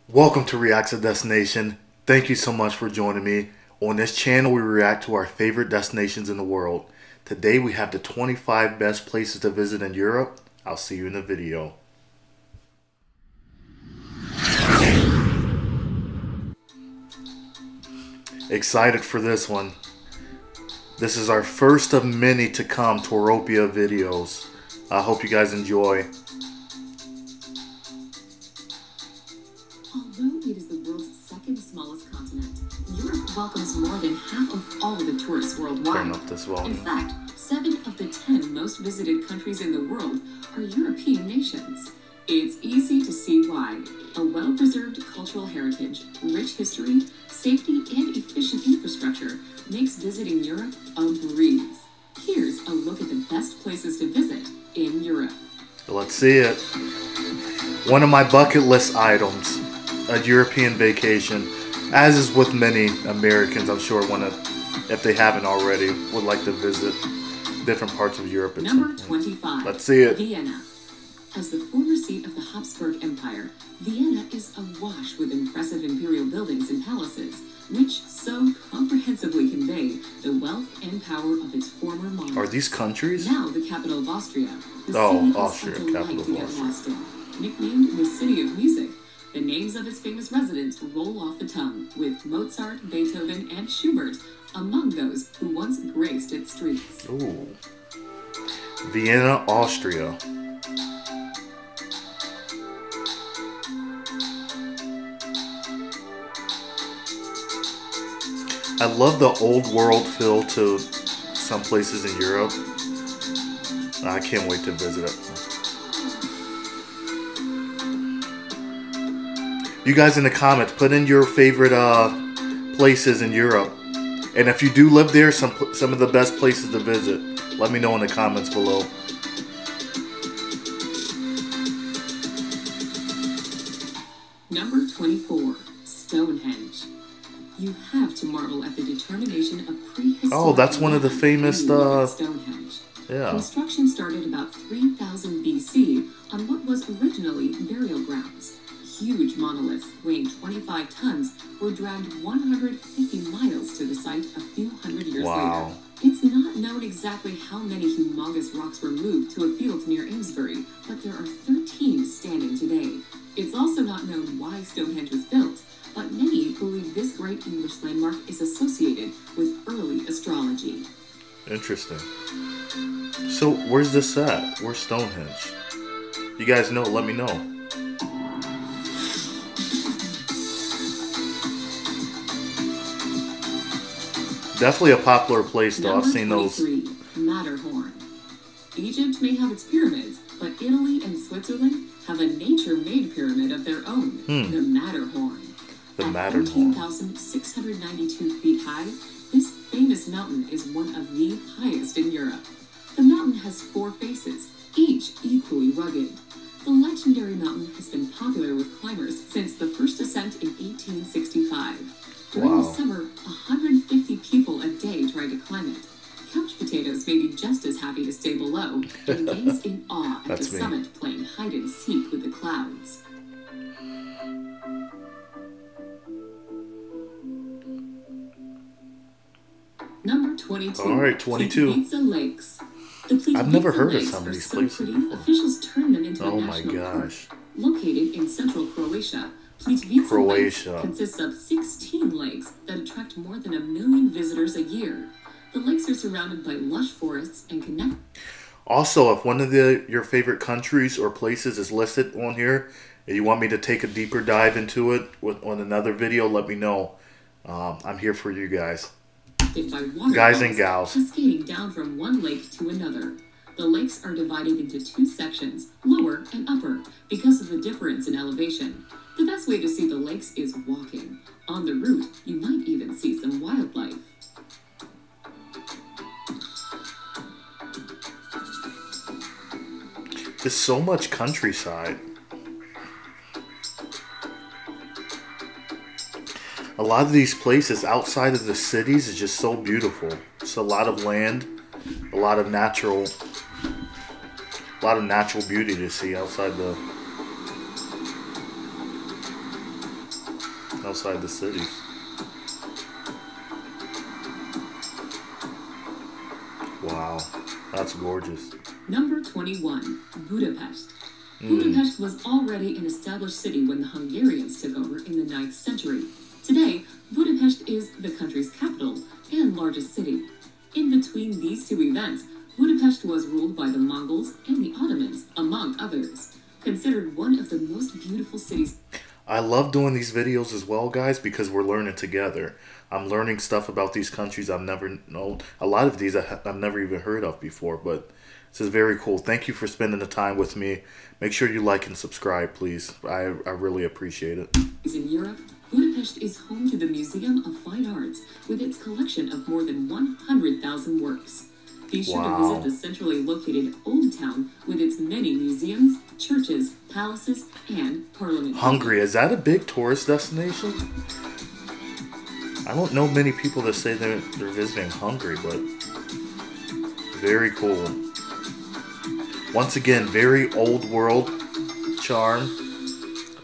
Welcome to Reacts a Destination. Thank you so much for joining me. On this channel, we react to our favorite destinations in the world. Today, we have the 25 best places to visit in Europe. I'll see you in the video. Excited for this one. This is our first of many to come Touropia videos. I hope you guys enjoy. Although it is the world's second smallest continent, Europe welcomes more than half of all the tourists worldwide. Turn up this volume. In fact, 7 of the 10 most visited countries in the world are European nations. It's easy to see why. A well-preserved cultural heritage, rich history, safety, and efficient infrastructure makes visiting Europe a breeze. Here's a look at the best places to visit in Europe. Let's see it. One of my bucket list items, a European vacation. As is with many Americans, I'm sure if they haven't already, would like to visit different parts of Europe. Number 25. Let's see it. Vienna. As the former seat of the Habsburg Empire, Vienna is awash with impressive imperial buildings and palaces, which so comprehensively convey the wealth and power of its former monarchs. Are these countries? Now the capital of Austria. The Austria, city is a delight capital to of get Austria. lost in. Nicknamed the City of Music, the names of its famous residents roll off the tongue, with Mozart, Beethoven, and Schubert among those who once graced its streets. Ooh. Vienna, Austria. I love the old world feel to some places in Europe. I can't wait to visit it. You guys in the comments, put in your favorite places in Europe. And if you do live there, some of the best places to visit. Let me know in the comments below. Number 24, Stonehenge. You have to marvel at the determination of prehistoric. Oh, that's one of the famous Stonehenge. Yeah. Construction started about 3000 BC on what was originally burial grounds. Huge monoliths weighing 25 tons were dragged 150 miles to the site a few hundred years Wow. later. It's not known exactly how many humongous rocks were moved to a field near Amesbury, but there are 13 standing today. It's also not known why Stonehenge was built, but many believe this great English landmark is associated with early astrology. Interesting. So, where's this at? Where's Stonehenge? You guys know, let me know. Definitely a popular place, though. I've seen those. Number 23, Matterhorn. Egypt may have its pyramids, but Italy and Switzerland have a nature-made pyramid of their own, the Matterhorn. The At Matterhorn. 14,692 feet high, this famous mountain is one of the highest in Europe. The mountain has 4 faces, each equally rugged. The legendary mountain has been popular with climbers since the first ascent in 1865. During the summer, 150 people a day try to climb it. Couch potatoes may be just as happy to stay below and gaze in awe at the summit playing hide and seek with the clouds. Number 22. All right, 22. Pizza Lakes. The I've never Plitvice heard of Lakes some of are these so places pretty, before. officials turned them into a Oh my national park. gosh. Located in central Croatia, Plitvice Croatia. Lakes consists of 16 lakes that attract more than 1 million visitors a year. The lakes are surrounded by lush forests and connect. Also, if one of your favorite countries or places is listed on here, and you want me to take a deeper dive into it on another video, let me know. I'm here for you guys. By Guys and gals. Cascading down from one lake to another. The lakes are divided into 2 sections, lower and upper, because of the difference in elevation. The best way to see the lakes is walking. On the route, you might even see some wildlife. There's so much countryside. A lot of these places outside of the cities is just so beautiful. It's a lot of land, a lot of natural beauty to see outside the outside the city. Wow, that's gorgeous. Number 21, Budapest. Budapest was already an established city when the Hungarians took over in the 9th century. Today, Budapest is the country's capital and largest city. In between these two events, Budapest was ruled by the Mongols and the Ottomans, among others. Considered one of the most beautiful cities. I love doing these videos as well, guys, because we're learning together. I'm learning stuff about these countries I've never known. A lot of these I've never even heard of before, but this is very cool. Thank you for spending the time with me. Make sure you like and subscribe, please. I really appreciate it. In Europe, Budapest is home to the Museum of Fine Arts with its collection of more than 100,000 works. Be sure to visit the centrally located Old Town with its many museums, churches, palaces, and parliament. Hungary, is that a big tourist destination? I don't know many people that say they're visiting Hungary, but very cool. Once again, very old world charm.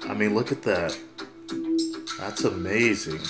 I mean, look at that. That's amazing.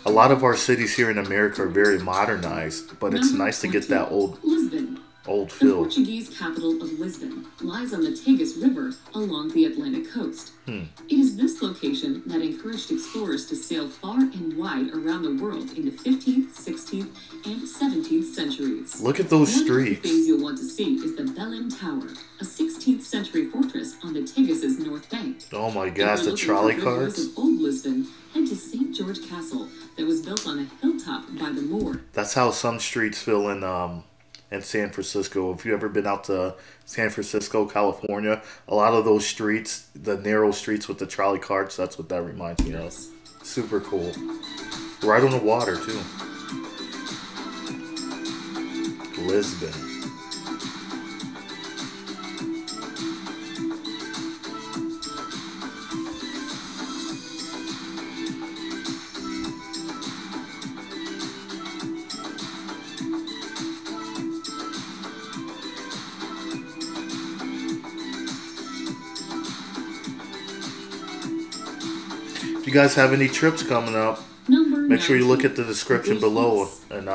A lot of our cities here in America are very modernized, but it's nice to get that old The feel. Portuguese capital of Lisbon lies on the Tagus River along the Atlantic coast. It is this location that encouraged explorers to sail far and wide around the world in the 15th, 16th, and 17th centuries. Look at those One streets. of the things you'll want to see is the Belém Tower, a 16th century fortress on the Tagus' north bank. Oh my gosh, the trolley carts. Of Old Lisbon, head to St. George Castle that was built on a hilltop by the moor. That's how some streets feel in San Francisco. If you've ever been out to San Francisco, California, a lot of those streets, the narrow streets with the trolley carts, that's what that reminds me of. Super cool. Right on the water, too. Lisbon. If you guys have any trips coming up, make sure you look at the description below and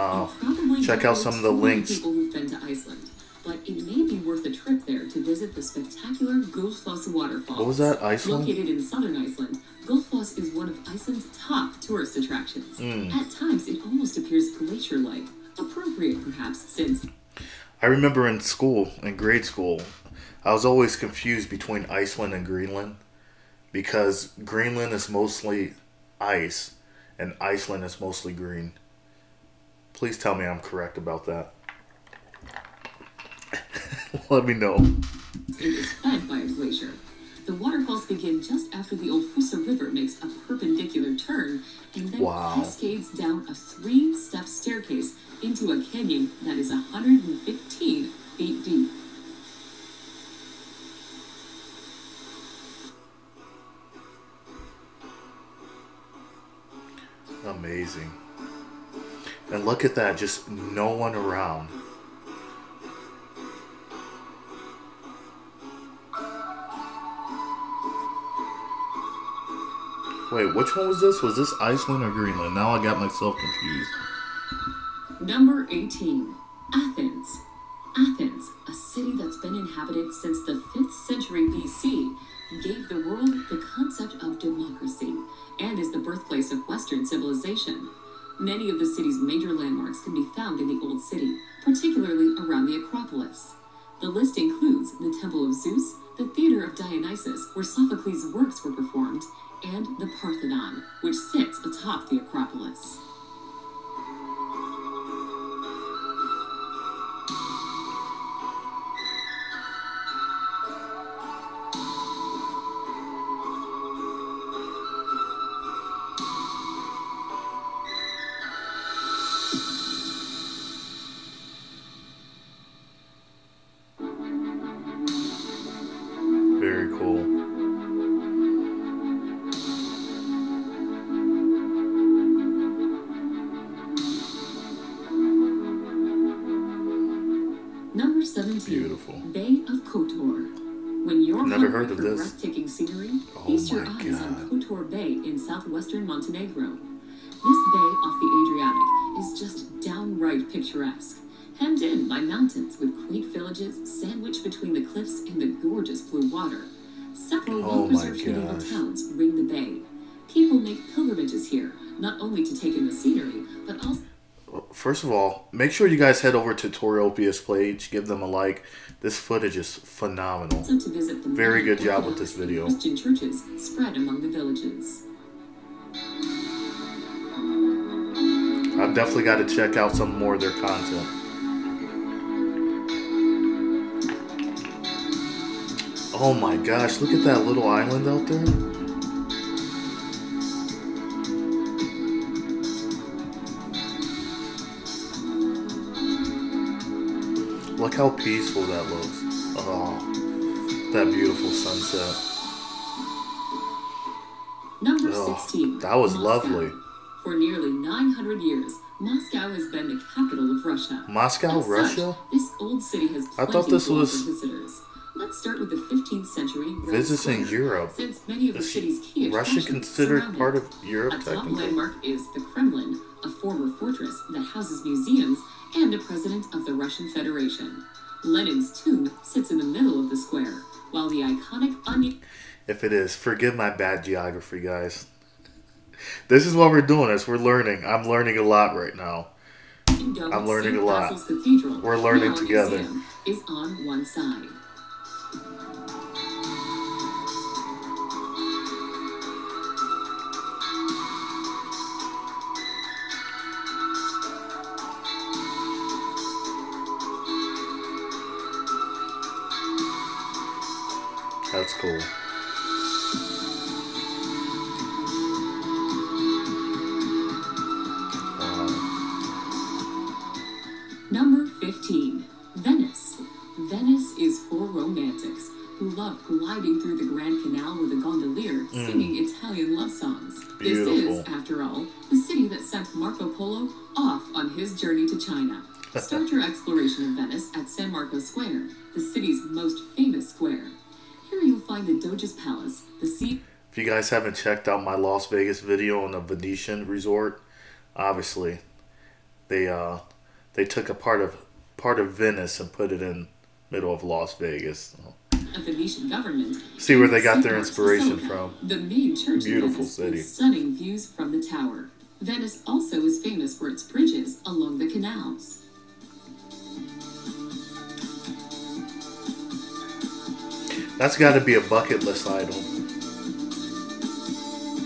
check out some of the links. People who've been to Iceland, but it may be worth a trip there to visit the spectacular Gullfoss waterfall. What was that, Iceland? Located in southern Iceland, Gullfoss is one of Iceland's top tourist attractions. At times, it almost appears glacier-like, appropriate perhaps since... I remember in school, in grade school, I was always confused between Iceland and Greenland, because Greenland is mostly ice and Iceland is mostly green. Please tell me I'm correct about that. Let me know. It is fed by a glacier. The waterfalls begin just after the Olfusa River makes a perpendicular turn and then cascades down a 3-step staircase into a canyon that is 115 feet deep. Amazing. And look at that, just no one around. Wait, which one was this? Was this Iceland or Greenland? Now I got myself confused. Number 18. Athens. Athens, a city that's been inhabited since the 5th century BC, gave the world the concept of democracy and is the birthplace of Western civilization. Many of the city's major landmarks can be found in the Old City, particularly around the Acropolis. The list includes the Temple of Zeus, the Theater of Dionysus, where Sophocles' works were performed, and the Parthenon, which sits atop the Acropolis. Very cool. Number 17. Beautiful. Bay of Kotor. When you're Never hungry heard of for this. breathtaking scenery, Oh feast your my eyes God. on Kotor Bay in southwestern Montenegro. This bay off the Adriatic is just downright picturesque, hemmed in by mountains with quaint villages sandwiched between the cliffs and the gorgeous blue water. Several Oh my well-preserved medieval gosh. towns ring the bay. People make pilgrimages here, not only to take in the scenery, but also First of all, make sure you guys head over to Touropia's page. Give them a like. This footage is phenomenal. to visit the Very many good job with Orthodox this and video. Christian churches spread among the villages. I've definitely got to check out some more of their content. Oh my gosh, look at that little island out there. Look how peaceful that looks. Oh, that beautiful sunset. Number Oh, 16. that was Moscow. lovely. For nearly 900 years, Moscow has been the capital of Russia. Moscow, As such, Russia? this old city has I plenty thought this to offer was visitors. Let's start with the 15th century Red visiting Square, Europe. since many of the Is city's key Russia attractions considered surround part it. of Europe A top technically? landmark is the Kremlin, a former fortress that houses museums and a president of the Russian Federation. Lenin's tomb sits in the middle of the square, while the iconic onion... If it is, forgive my bad geography, guys. This is what we're doing. As we're learning. I'm learning a lot right now. I'm learning a lot. Cathedral, We're learning now a together. museum, is on one side. That's cool. Number 15. Venice. Venice is for romantics who love gliding through the Grand Canal with a gondolier singing Italian love songs. Beautiful. This is, after all, the city that sent Marco Polo off on his journey to China. Start your exploration of Venice at San Marco Square, the city's most famous square. Here you'll find the Doge's Palace, the sea... If you guys haven't checked out my Las Vegas video on the Venetian resort, obviously they took a part of Venice and put it in middle of Las Vegas. A Venetian government. See where they got their Seaport inspiration Basilica, from. The main church in Beautiful Venice city. with stunning views from the tower. Venice also is famous for its bridges along the canals. That's got to be a bucket list item.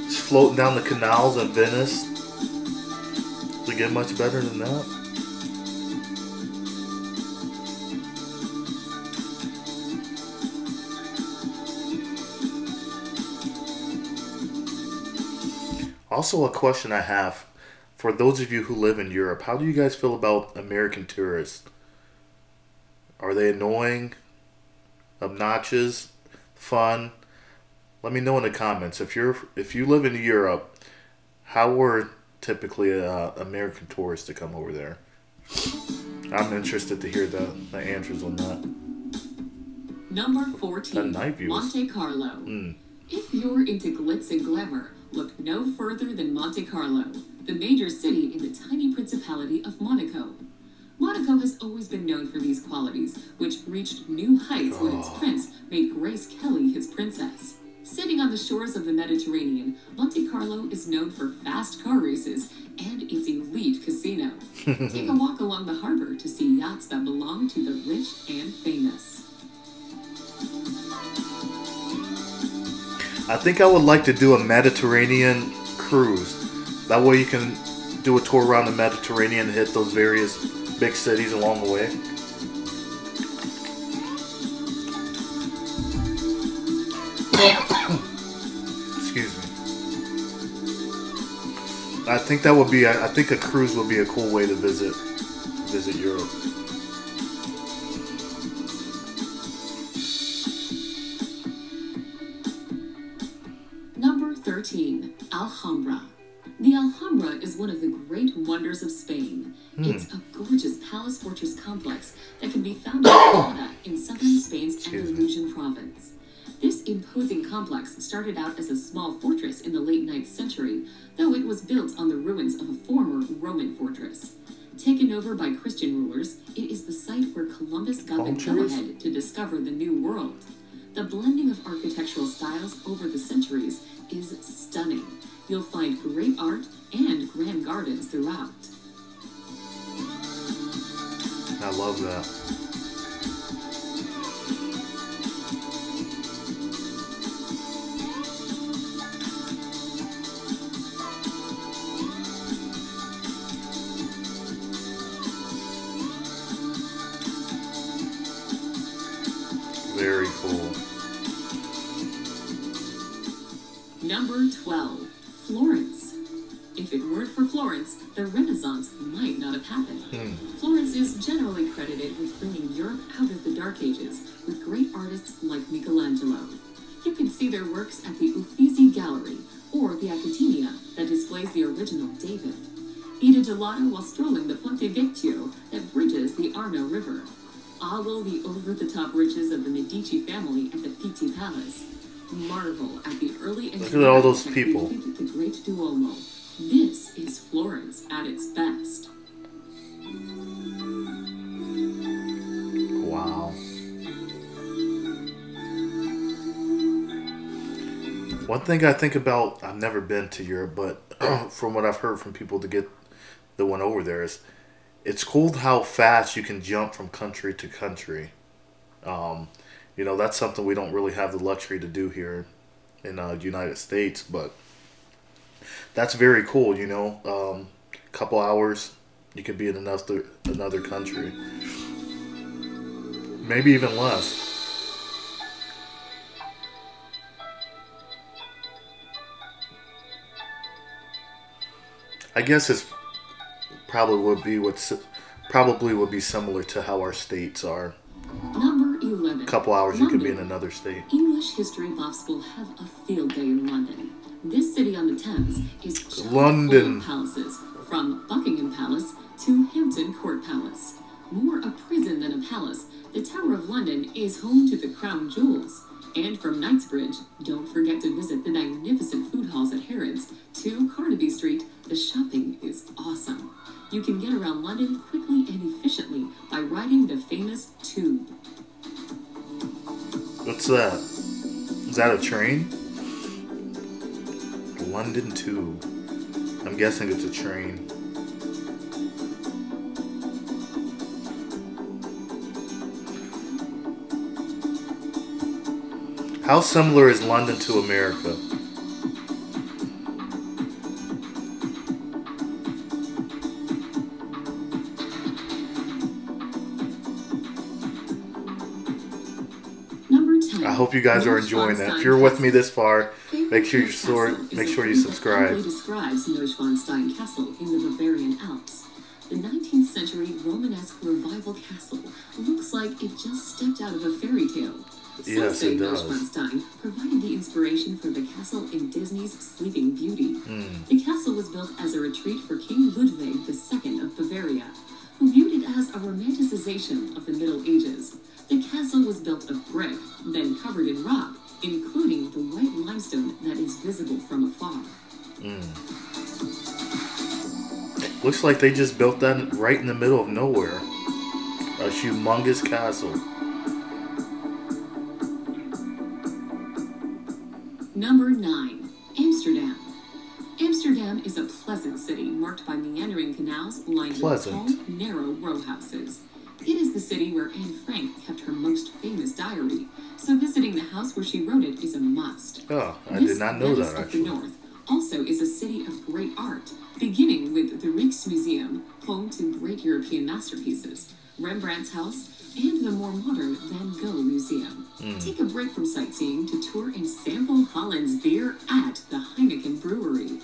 Just floating down the canals in Venice. Does it get much better than that? Also, a question I have for those of you who live in Europe: how do you guys feel about American tourists? Are they annoying, obnoxious, fun? Let me know in the comments. If you live in Europe, how were typically American tourists to come over there? I'm interested to hear the answers on that. Number 14. That night view is- Monte Carlo. If you're into glitz and glamour, look no further than Monte Carlo, the major city in the tiny principality of Monaco. Monaco has always been known for these qualities, which reached new heights when its prince made Grace Kelly his princess. Sitting on the shores of the Mediterranean, Monte Carlo is known for fast car races and its elite casino. Take a walk along the harbor to see yachts that belong to the rich and famous. I think I would like to do a Mediterranean cruise. That way you can do a tour around the Mediterranean and hit those various big cities along the way. Excuse me. I think that would be. I think a cruise would be a cool way to visit Europe. Number 13. Alhambra. The Alhambra is one of the great wonders of Spain. It's a gorgeous palace fortress complex that can be found in Granada in southern Spain's Andalusian province. imposing complex started out as a small fortress in the late 9th century, though it was built on the ruins of a former Roman fortress. Taken over by Christian rulers, it is the site where Columbus got the go-ahead to discover the New World. The blending of architectural styles over the centuries is stunning. You'll find great art and grand gardens throughout. I love that. Very cool. Number 12. Florence. If it weren't for Florence, the Renaissance might not have happened. Florence is generally credited with bringing Europe out of the Dark Ages with great artists like Michelangelo. You can see their works at the Uffizi Gallery or the Accademia that displays the original David. Eat a gelato while strolling the Ponte Vecchio that bridges the Arno River. Ogle the over-the-top riches of the Medici family at the Pitti Palace. Marvel at the early Look at all those people. The Great Duomo. This is Florence at its best. Wow. One thing I think about, I've never been to Europe, but from what I've heard from people that went over there, is it's cool how fast you can jump from country to country. You know, that's something we don't really have the luxury to do here in the United States, but that's very cool, you know. Couple hours, you could be in another country. Maybe even less. I guess it's probably would be similar to how our states are. Number 11. A couple hours you could be in another state. English history buffs will have a field day in London. This city on the Thames is chock London. full of palaces, from Buckingham Palace to Hampton Court Palace. More a prison than a palace, the Tower of London is home to the crown jewels. And from Knightsbridge, don't forget to visit the magnificent food halls at Harrods. To Carnaby Street, the shopping is awesome. You can get around London quickly and efficiently by riding the famous tube. What's that? Is that a train? London Tube. I'm guessing it's a train. How similar is London to America? Number 10. I hope you guys are enjoying that. If you're with me this far, make sure you subscribe. Describes Neuschwanstein Castle in the Bavarian Alps. The 19th century Romanesque revival castle looks like it just stepped out of a fairy tale. Yes, it does. Neuschwanstein provided the inspiration for the castle in Disney's Sleeping Beauty. The castle was built as a retreat for King Ludwig II of Bavaria, who viewed it as a romanticization of the Middle Ages. The castle was built of brick, then covered in rock, including the white limestone that is visible from afar. Looks like they just built that right in the middle of nowhere. A humongous castle. Number 9. Amsterdam. Amsterdam is a pleasant city marked by meandering canals lined with tall, narrow row houses. It is the city where Anne Frank kept her most famous diary, so visiting the house where she wrote it is a must. Oh, I did not know that, actually. The north also is a city of great art, beginning with the Rijksmuseum, home to great European masterpieces, Rembrandt's house, and the more modern Van Gogh Museum. Take a break from sightseeing to tour and sample Holland's beer at the Heineken Brewery.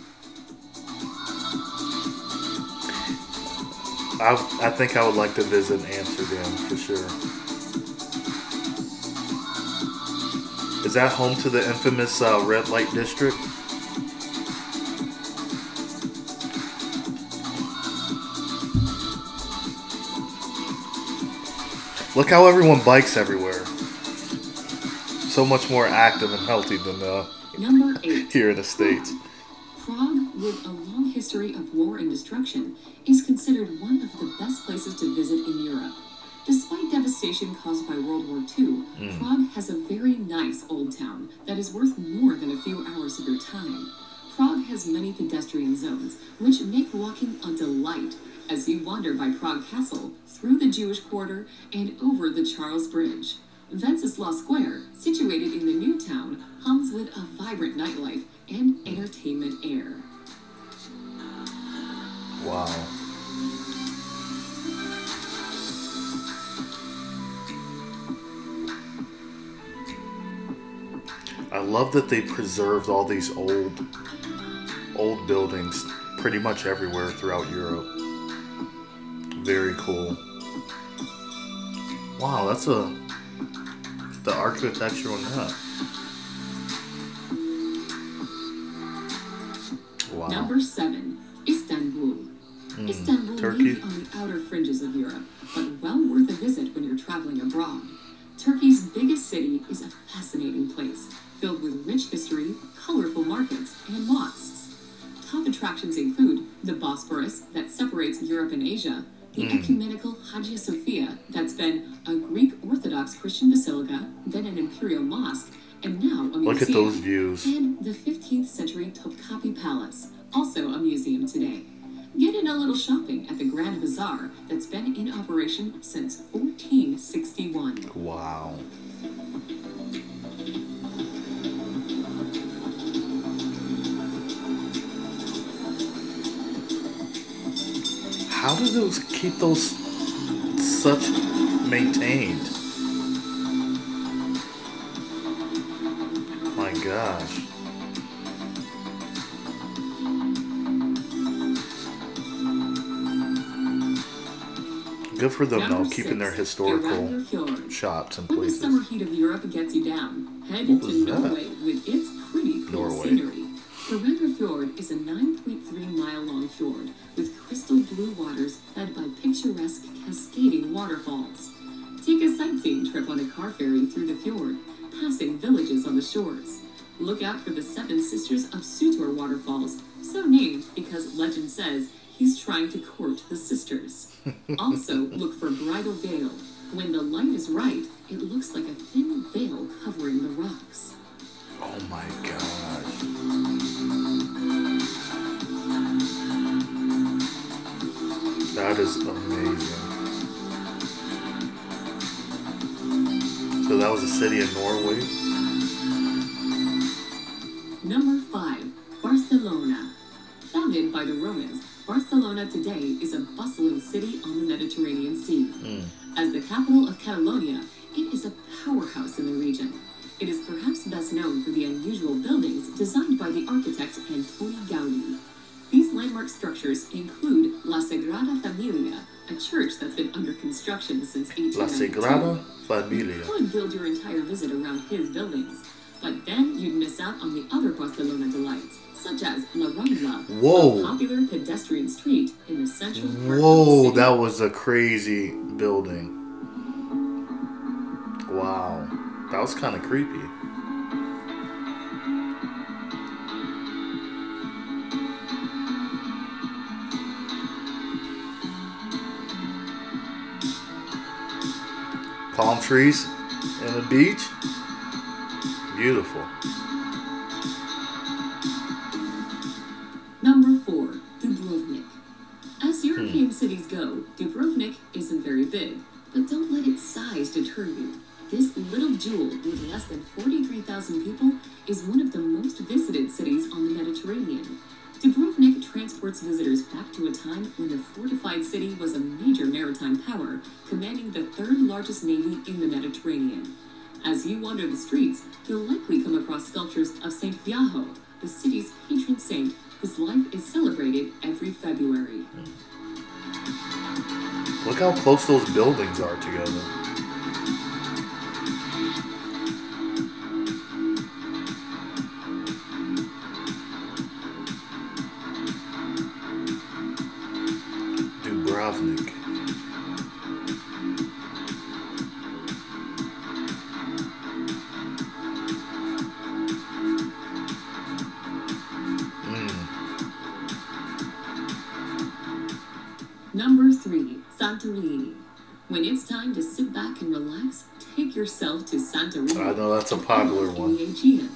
I think I would like to visit Amsterdam for sure. Is that home to the infamous red light district? Look how everyone bikes everywhere. So much more active and healthy than Number 8. here in the States. Prague, with a long history of war and destruction, is considered one of the best places to visit in Europe. Despite devastation caused by World War II, Prague has a very nice old town that is worth more than a few hours of your time. Prague has many pedestrian zones, which make walking a delight as you wander by Prague Castle, through the Jewish Quarter, and over the Charles Bridge. Wenceslas Square, situated in the new town, hums with a vibrant nightlife and entertainment air. Wow. I love that they preserved all these old buildings pretty much everywhere throughout Europe. Very cool. Wow, that's the architecture on that. Wow. Number 7. Istanbul. Istanbul may Turkey. be on the outer fringes of Europe, but well worth a visit when you're traveling abroad. Turkey's biggest city is a fascinating place, filled with rich history, colorful markets, and mosques. Top attractions include the Bosphorus that separates Europe and Asia, the ecumenical Hagia Sophia that's been a Greek Orthodox Christian basilica, then an imperial mosque, and now a museum. Look at those views. And the 15th century Topkapi Palace, also a museum today. Get in a little shopping at the Grand Bazaar that's been in operation since 1461. Wow. How do those keep those such maintained? My gosh. Good for them though, keeping their historical shops and When the places. summer heat of Europe gets you down, head What to was that? Norway with its pretty cool Norway. scenery. The Render Fjord is a 9.3-mile-long fjord with crystal blue waters fed by picturesque cascading waterfalls. Take a sightseeing trip on a car ferry through the fjord, passing villages on the shores. Look out for the Seven Sisters of Sutor waterfalls, so named because legend says he's trying to court the sisters. Also, look for Bridal Veil. When the light is right, it looks like a thin veil covering the rocks. Oh my gosh. That is amazing. So that was a city in Norway? Number 5. Barcelona. Founded by the Romans, Barcelona today is a bustling city on the Mediterranean Sea. As the capital of Catalonia, it is a powerhouse in the region. It is perhaps best known for the unusual buildings designed by the architect Antoni Gaudi. These landmark structures include La Sagrada Familia, a church that's been under construction since La 1892. Sagrada Familia. You could build your entire visit around his buildings, but then you'd miss out on the other Barcelona delights, such as La Rambla, Whoa. a popular pedestrian street in the central part of the Whoa, city. that was a crazy building. Wow. That was kind of creepy. Palm trees and the beach. Beautiful. Number 4. Dubrovnik. As European cities go, Dubrovnik isn't very big, but don't let its size deter you. This little jewel with less than 43,000 people is one of the most visited cities on the Mediterranean. Dubrovnik transports visitors back to a time when the fortified city was a major maritime power, commanding the third largest navy in the Mediterranean. As you wander the streets, you'll likely come across sculptures of Saint Viajo, the city's patron saint, whose life is celebrated every February. Look how close those buildings are together. Dubrovnik. Number 3. Santorini. When it's time to sit back and relax, take yourself to Santorini. I know that's a popular one. In the Aegean.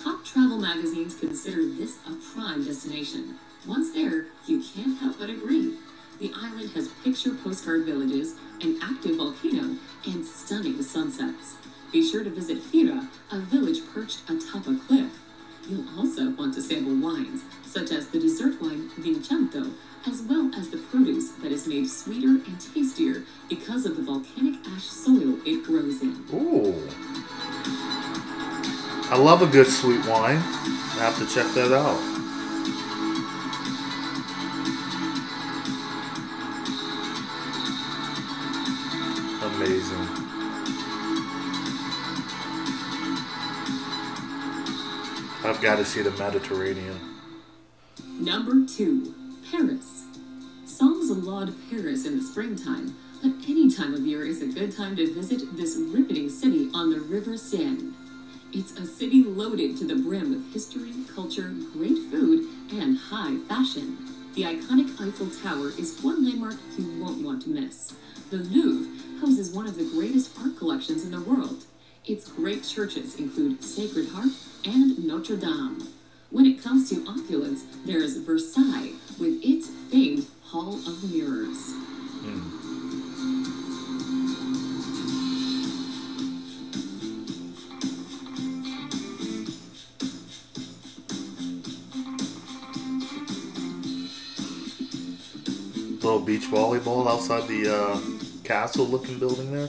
Top travel magazines consider this a prime destination. Once there, you can't help but agree. The island has picture postcard villages, an active volcano, and stunning sunsets. Be sure to visit Fira, a village perched atop a cliff. You'll also want to sample wines, such as the dessert wine Vincenzo, as well as the produce that is made sweeter and tastier because of the volcanic ash soil it grows in. Ooh. I love a good sweet wine. I have to check that out. Amazing. I've got to see the Mediterranean. Number 2. Paris. Songs laud Paris in the springtime, but any time of year is a good time to visit this riveting city on the River Seine. It's a city loaded to the brim with history, culture, great food, and high fashion. The iconic Eiffel Tower is one landmark you won't want to miss. The Louvre houses one of the greatest art collections in the world. Its great churches include Sacred Heart and Notre Dame. When it comes to opulence, there's Versailles with its famed Hall of Mirrors. Little beach volleyball outside the castle-looking building there.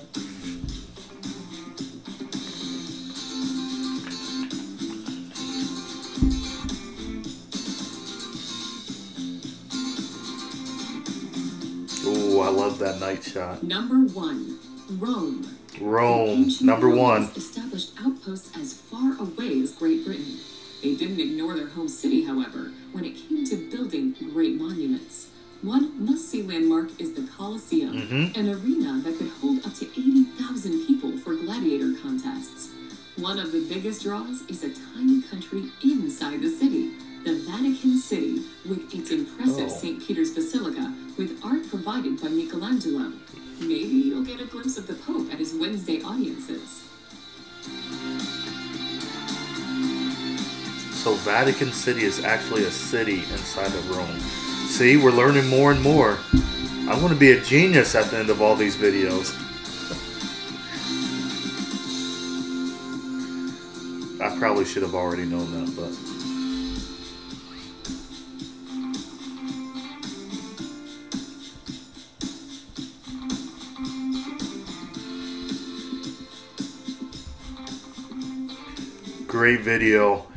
Ooh, I love that night shot. Number 1. Rome. Rome, number 1. Established outposts as far away as Great Britain. They didn't ignore their home city, however, when it came to building great monuments. One must-see landmark is the Colosseum, an arena that could hold up to 80,000 people for gladiator contests. One of the biggest draws is a tiny country inside the city, the Vatican City, with its impressive St. Peter's Basilica, with art provided by Michelangelo. Maybe you'll get a glimpse of the Pope at his Wednesday audiences. So Vatican City is actually a city inside of Rome. See, we're learning more and more. I'm going to be a genius at the end of all these videos. I probably should have already known that, but... Great video.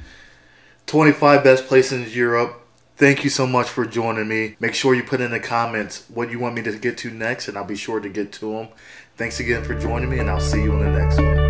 25 best places in Europe. Thank you so much for joining me. Make sure you put in the comments what you want me to get to next, and I'll be sure to get to them. Thanks again for joining me, and I'll see you in the next one.